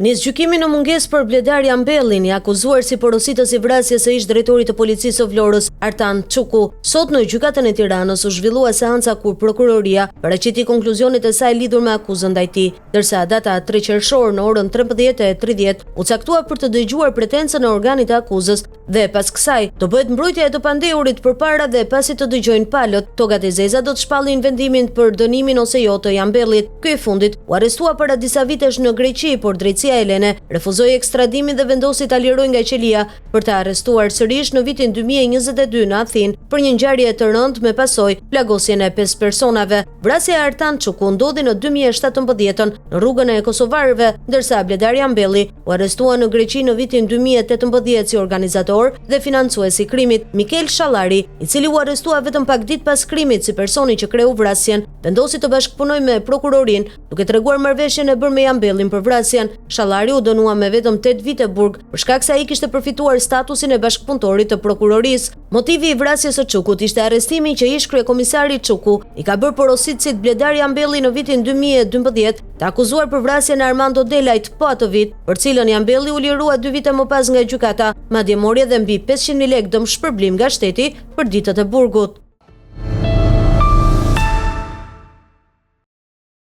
Nis gjykimi në mungesë për Bledar Jambellin, i akuzuar si porositës i vrasjes së ish-drejtorit të policisë së Vlorës, Artan Çuku. Sot në gjykatën e Tiranës u zhvillua seanca kur prokuroria paraqiti konkluzionet e saj lidhur me akuzën ndaj tij, ndërsa data 3 qershor në orën 13:30 u caktua për të dëgjuar pretencën e organit të akuzës dhe pas kësaj do bëhet mbrojtja e të pandehurit përpara dhe pasi të dëgjojnë palët, togat e zeza do të shpallin vendimin për dënimin ose jo të Jambellit. Ky i fundit u arrestua para disa vitesh në Greqi, por drejtësia Elene refuzoi ekstradimin dhe vendosi ta lirojë nga qelia për të arrestuar sërish në vitin 2022 në Athinë për një ngjarje të rëndë me pasojë plagosjen e 5 personave. Vrasja e Artan Çuku ndodhi në 2017 në rrugën e kosovarëve, ndërsa Bledar Jambelli u arrestua në Greqi në vitin 2018 si organizator dhe financues i krimit. Mikel Shallari, i cili u arrestua vetëm pak ditë pas krimit si personi që kreu vrasjen, vendosi të bashkëpunojë me prokurorinë, duke treguar marrëveshjen e bërë me Jambellin për vrasjen. Shallari u dënua me vetëm 8 vite burg për shkak se ai kishte përfituar statusin e bashkëpunëtorit të prokurorisë. Motivi i vrasjes së Çukut ishte arrestimi që ish kryekomisari Çuku i ka bërë porositësit Bledar Jambelli në vitin 2012 të akuzuar për vrasjen e Armando Delajt po atë vit, për cilën Jambelli u lirua 2 vite më pas nga gjykata, madje mori edhe mbi 500.000 lekë dëm shpërblim nga shteti për ditët e burgut.